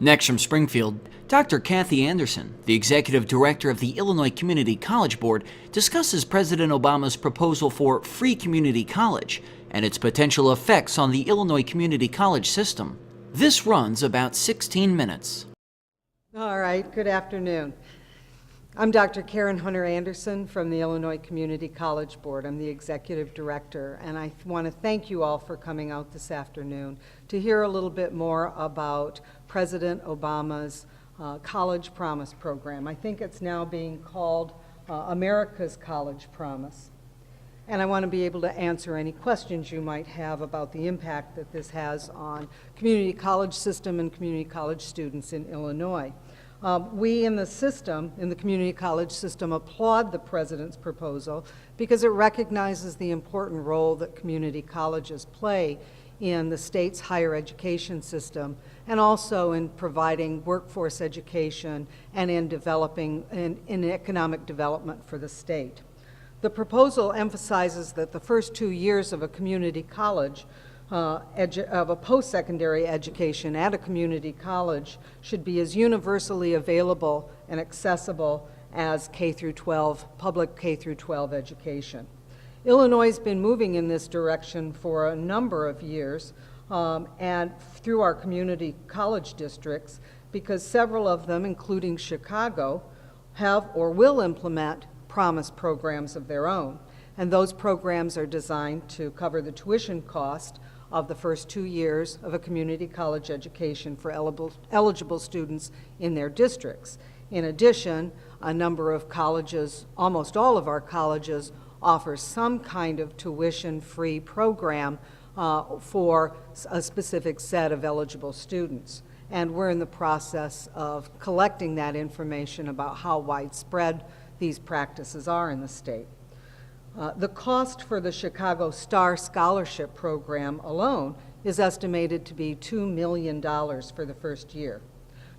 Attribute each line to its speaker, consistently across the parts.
Speaker 1: Next from Springfield, Dr. Kathy Anderson, the Executive Director of the Illinois Community College Board, discusses President Obama's proposal for free community college and its potential effects on the Illinois community college system. This runs about 16 minutes.
Speaker 2: All right, good afternoon. I'm Dr. Karen Hunter Anderson from the Illinois Community College Board. I'm the Executive Director, and I want to thank you all for coming out this afternoon to hear a little bit more about President Obama's College Promise program. I think it's now being called America's College Promise. And I want to be able to answer any questions you might have about the impact that this has on community college system and community college students in Illinois. We in the system, in the community college system, applaud the President's proposal because it recognizes the important role that community colleges play in the state's higher education system and also in providing workforce education and in developing in economic development for the state. The proposal emphasizes that the first 2 years of a community college of a post-secondary education at a community college should be as universally available and accessible as K-12, public K-12 education. Illinois has been moving in this direction for a number of years and through our community college districts because several of them, including Chicago, have or will implement Promise programs of their own. And those programs are designed to cover the tuition cost of the first 2 years of a community college education for eligible students in their districts. In addition, a number of colleges, almost all of our colleges, offer some kind of tuition-free program for a specific set of eligible students. And we're in the process of collecting that information about how widespread these practices are in the state. The cost for the Chicago Star Scholarship Program alone is estimated to be $2 million for the first year.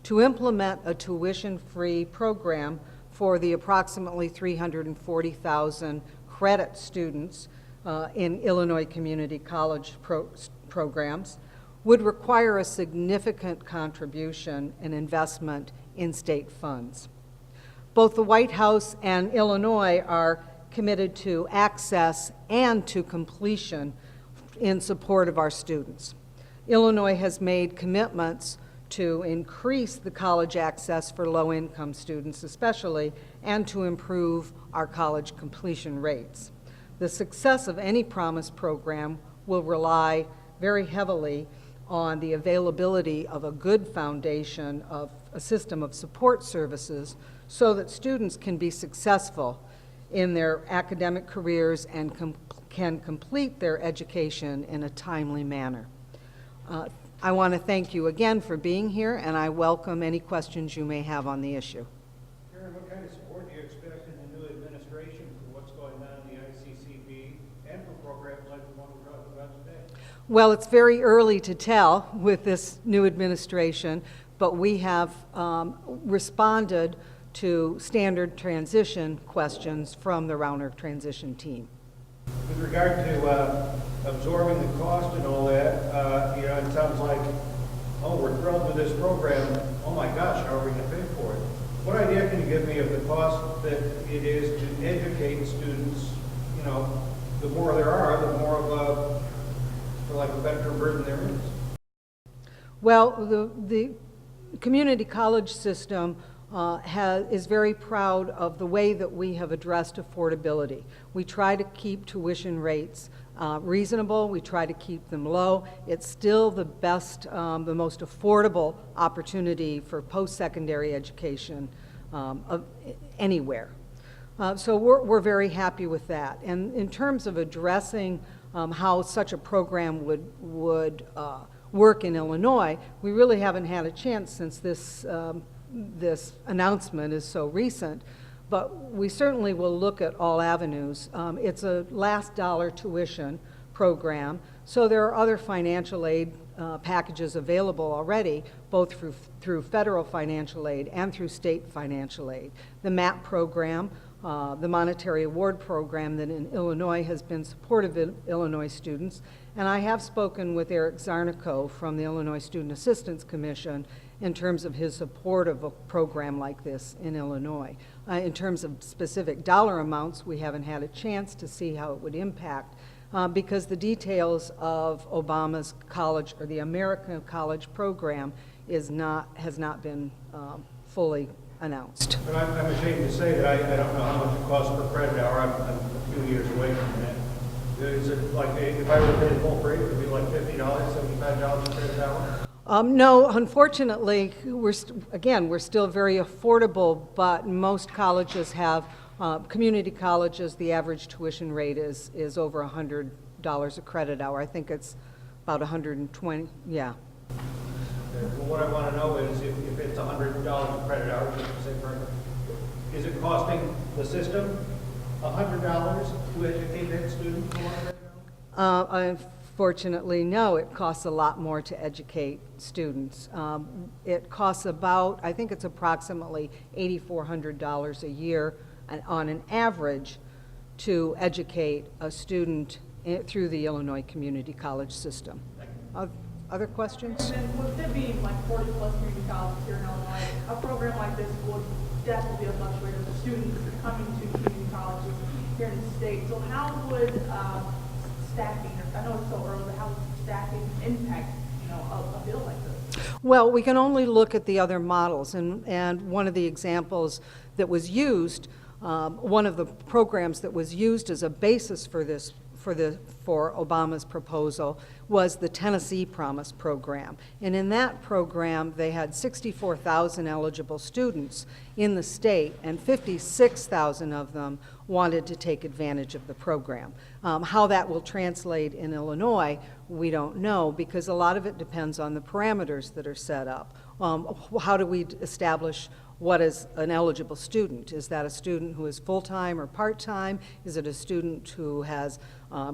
Speaker 2: To implement a tuition-free program for the approximately 340,000 credit students in Illinois community college programs would require a significant contribution and investment in state funds. Both the White House and Illinois are committed to access and to completion in support of our students. Illinois has made commitments to increase the college access for low-income students especially, and to improve our college completion rates. The success of any Promise program will rely very heavily on the availability of a good foundation of a system of support services so that students can be successful in their academic careers and can complete their education in a timely manner. I want to thank you again for being here, and I welcome any questions you may have on the issue.
Speaker 3: Karen, what kind of support do you expect in the new administration for what's going on in the ICCB and for programs like the one we're talking about today?
Speaker 2: Well, it's very early to tell with this new administration, but we have responded to standard transition questions from the Rauner transition team.
Speaker 3: With regard to absorbing the cost and all that, it sounds like, oh, we're thrilled with this program. Oh my gosh, how are we going to pay for it? What idea can you give me of the cost that it is to educate students? The more there are, the more of a, for lack of a better term, burden there is.
Speaker 2: Well, the community college system is very proud of the way that we have addressed affordability. We try to keep tuition rates reasonable. We try to keep them low. It's still the best, the most affordable opportunity for post-secondary education anywhere. So we're very happy with that. And in terms of addressing how such a program would work in Illinois, we really haven't had a chance since this announcement is so recent, but we certainly will look at all avenues. It's a last dollar tuition program, so there are other financial aid packages available already, both through federal financial aid and through state financial aid. The MAP program the monetary award program that in Illinois has been supportive of Illinois students. And I have spoken with Eric Zarnico from the Illinois Student Assistance Commission in terms of his support of a program like this in Illinois. In terms of specific dollar amounts, we haven't had a chance to see how it would impact because the details of Obama's college or the American college program has not been fully announced.
Speaker 3: But I'm ashamed to say that I don't know how much it costs per credit hour. I'm a few years away from that. Is it like, if I were to pay full freight, it would be like $50, $75 a credit hour?
Speaker 2: No, unfortunately, we're still very affordable, but most colleges have, community colleges, the average tuition rate is over $100 a credit hour. I think it's about 120, yeah.
Speaker 3: Well, what I want to know is if it's $100 a credit hour, just to say for, is it costing the system $100 to educate that student for 1 credit hour?
Speaker 2: Unfortunately, no. It costs a lot more to educate students. It costs about, I think it's approximately $8,400 a year on an average to educate a student through the Illinois Community College system. Other questions?
Speaker 4: And then with there being like 40 plus community colleges here in Illinois, a program like this would definitely be a fluctuator for students coming to community colleges here in the state. So how would staffing, I know it's so early, but how would staffing impact, a bill like this?
Speaker 2: Well, we can only look at the other models, and one of the examples that was used, one of the programs that was used as a basis for this, for Obama's proposal was the Tennessee Promise program. And in that program, they had 64,000 eligible students in the state, and 56,000 of them wanted to take advantage of the program. How that will translate in Illinois, we don't know, because a lot of it depends on the parameters that are set up. How do we establish what is an eligible student? Is that a student who is full-time or part-time? Is it a student who has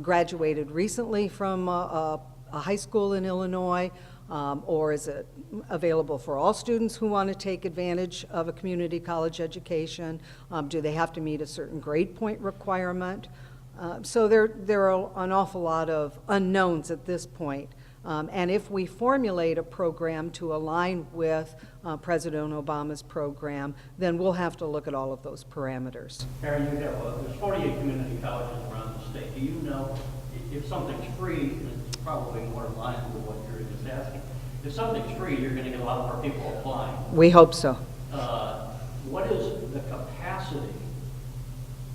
Speaker 2: graduated recently from a high school in Illinois? Or is it available for all students who want to take advantage of a community college education? Do they have to meet a certain grade point requirement? So there are an awful lot of unknowns at this point. And if we formulate a program to align with President Obama's program, then we'll have to look at all of those parameters.
Speaker 5: Karen, you have, there's 48 community colleges around the state. Do you know if something's free, and it's probably more in line with what you're just asking, if something's free, you're going to get a lot more people applying.
Speaker 2: We hope so.
Speaker 5: What is the capacity,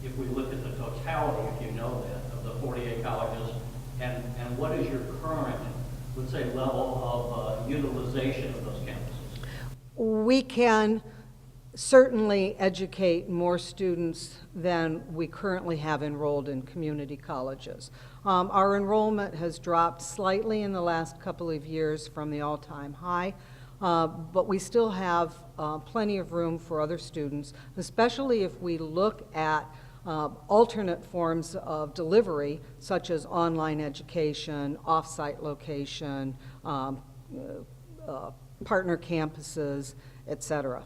Speaker 5: if we look at the totality, if you know that, of the 48 colleges, and what is your current, let's say, level of utilization of those campuses?
Speaker 2: We can certainly educate more students than we currently have enrolled in community colleges. Our enrollment has dropped slightly in the last couple of years from the all-time high, but we still have plenty of room for other students, especially if we look at alternate forms of delivery, such as online education, off-site location, partner campuses, et cetera.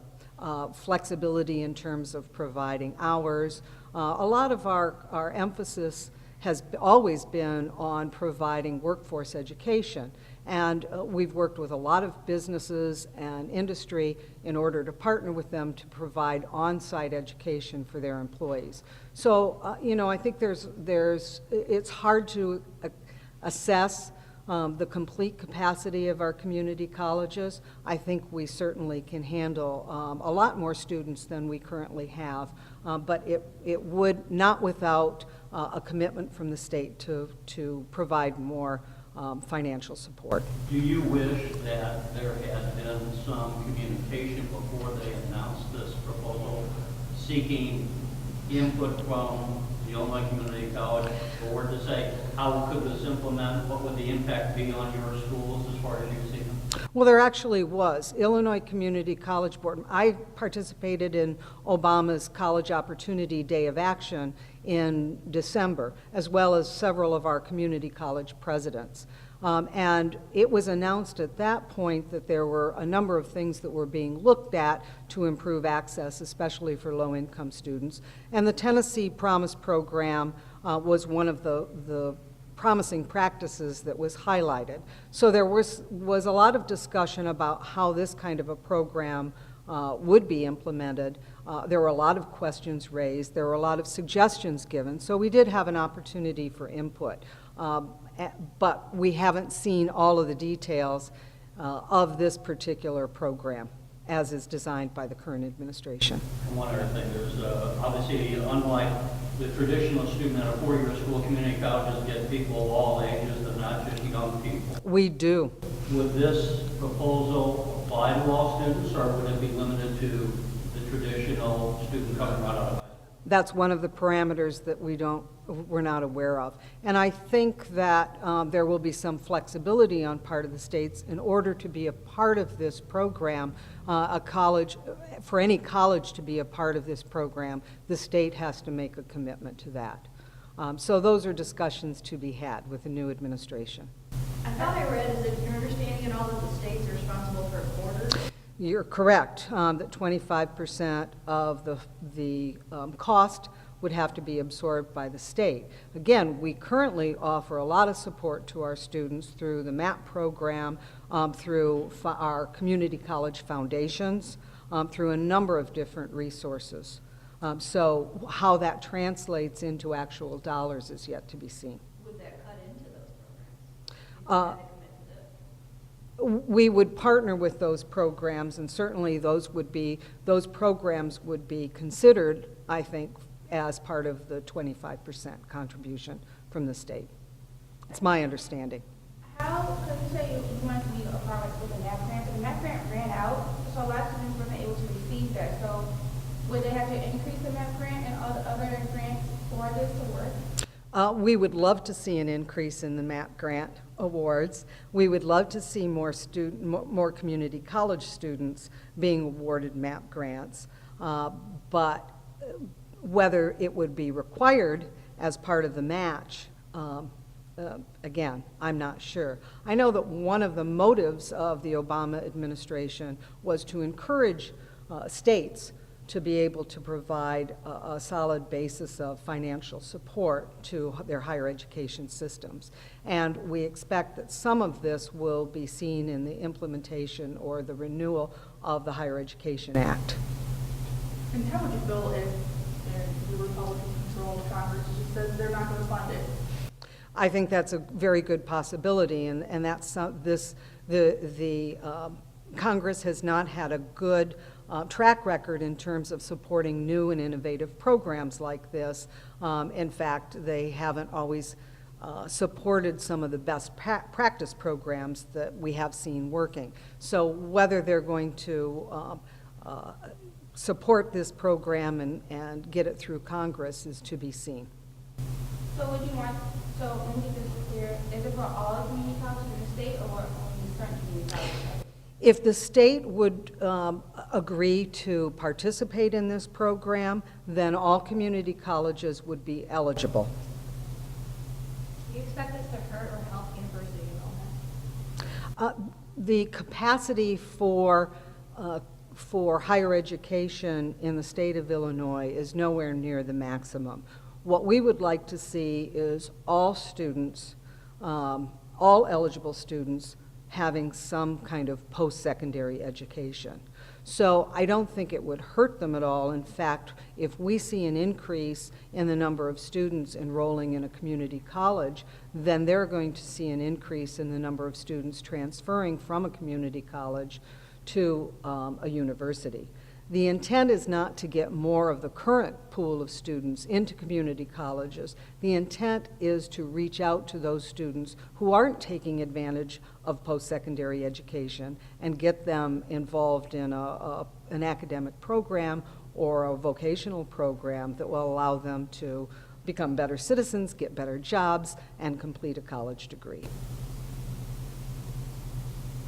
Speaker 2: Flexibility in terms of providing hours. A lot of our emphasis has always been on providing workforce education. And we've worked with a lot of businesses and industry in order to partner with them to provide on-site education for their employees. So, I think it's hard to assess the complete capacity of our community colleges. I think we certainly can handle a lot more students than we currently have, but it would not without a commitment from the state to provide more financial support.
Speaker 5: Do you wish that there had been some communication before they announced this proposal, seeking input from the Illinois Community College Board to say, how could this implement, what would the impact be on your schools as far as you see them?
Speaker 2: Well, there actually was. Illinois Community College Board. I participated in Obama's College Opportunity Day of Action in December, as well as several of our community college presidents. And it was announced at that point that there were a number of things that were being looked at to improve access, especially for low-income students. And the Tennessee Promise Program was one of the promising practices that was highlighted. So there was a lot of discussion about how this kind of a program would be implemented. There were a lot of questions raised. There were a lot of suggestions given. So we did have an opportunity for input. But we haven't seen all of the details of this particular program as is designed by the current administration.
Speaker 5: And one other thing, there's obviously, unlike the traditional student at a four-year school, community colleges get people of all ages and not just young people.
Speaker 2: We do.
Speaker 5: Would this proposal apply to all students, or would it be limited to the traditional student coming right out of high school?
Speaker 2: That's one of the parameters that we're not aware of. And I think that there will be some flexibility on part of the states in order to be a part of this program. For any college to be a part of this program, the state has to make a commitment to that. So those are discussions to be had with the new administration.
Speaker 6: I thought I read, is it your understanding at all that the states are responsible for quarters?
Speaker 2: You're correct, that 25% of the cost would have to be absorbed by the state. Again, we currently offer a lot of support to our students through the MAP program, through our community college foundations, through a number of different resources. So how that translates into actual dollars is yet to be seen.
Speaker 6: Would that cut into those programs?
Speaker 2: We would partner with those programs, and certainly those programs would be considered, I think, as part of the 25% contribution from the state. It's my understanding.
Speaker 7: How, because you say you want to be a part with the MAP grant, but the MAP grant ran out, so a lot of students weren't able to receive that. So would they have to increase the MAP grant and other grants for this to work?
Speaker 2: We would love to see an increase in the MAP grant awards. We would love to see more community college students being awarded MAP grants, but whether it would be required as part of the match, again, I'm not sure. I know that one of the motives of the Obama administration was to encourage states to be able to provide a solid basis of financial support to their higher education systems. And we expect that some of this will be seen in the implementation or the renewal of the Higher Education Act.
Speaker 4: And how would you feel if the Republican-controlled Congress just says they're not going to fund it?
Speaker 2: I think that's a very good possibility, and that's the Congress has not had a good track record in terms of supporting new and innovative programs like this. In fact, they haven't always supported some of the best practice programs that we have seen working. So whether they're going to support this program and get it through Congress is to be seen.
Speaker 7: So would you want, so let me get this clear, is it for all community colleges in the state or only certain community colleges?
Speaker 2: If the state would agree to participate in this program, then all community colleges would be eligible.
Speaker 6: Do you expect this to hurt or help university enrollment?
Speaker 2: The capacity for higher education in the state of Illinois is nowhere near the maximum. What we would like to see is all students, all eligible students, having some kind of post-secondary education. So I don't think it would hurt them at all. In fact, if we see an increase in the number of students enrolling in a community college, then they're going to see an increase in the number of students transferring from a community college to a university. The intent is not to get more of the current pool of students into community colleges. The intent is to reach out to those students who aren't taking advantage of post-secondary education and get them involved in an academic program or a vocational program that will allow them to become better citizens, get better jobs, and complete a college degree.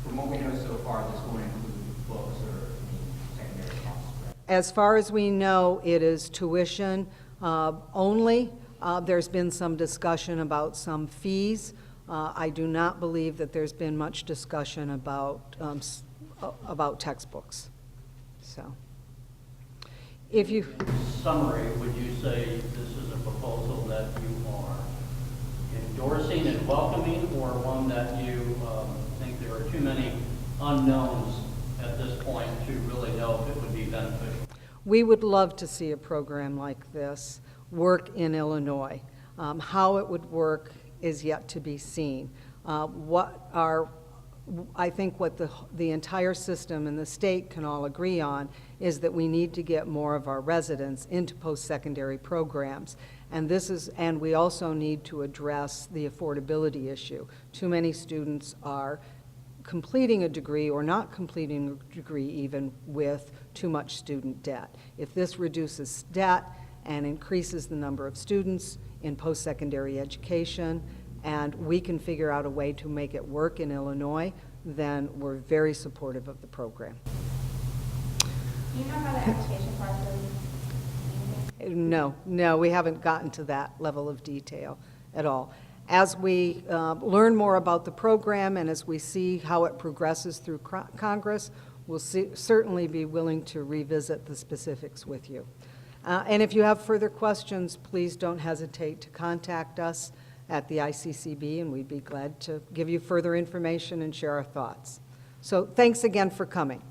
Speaker 8: From what we know so far, this won't include books or secondary costs, right?
Speaker 2: As far as we know, it is tuition only. There's been some discussion about some fees I do not believe that there's been much discussion about textbooks. So, if you...
Speaker 5: Summary, would you say this is a proposal that you are endorsing and welcoming, or one that you think there are too many unknowns at this point to really know if it would be beneficial?
Speaker 2: We would love to see a program like this work in Illinois. How it would work is yet to be seen. I think what the entire system and the state can all agree on is that we need to get more of our residents into post-secondary programs. And we also need to address the affordability issue. Too many students are completing a degree or not completing a degree even with too much student debt. If this reduces debt and increases the number of students in post-secondary education, and we can figure out a way to make it work in Illinois, then we're very supportive of the program.
Speaker 7: Do you know how the application process is?
Speaker 2: No, we haven't gotten to that level of detail at all. As we learn more about the program and as we see how it progresses through Congress, we'll certainly be willing to revisit the specifics with you. And if you have further questions, please don't hesitate to contact us at the ICCB, and we'd be glad to give you further information and share our thoughts. So thanks again for coming.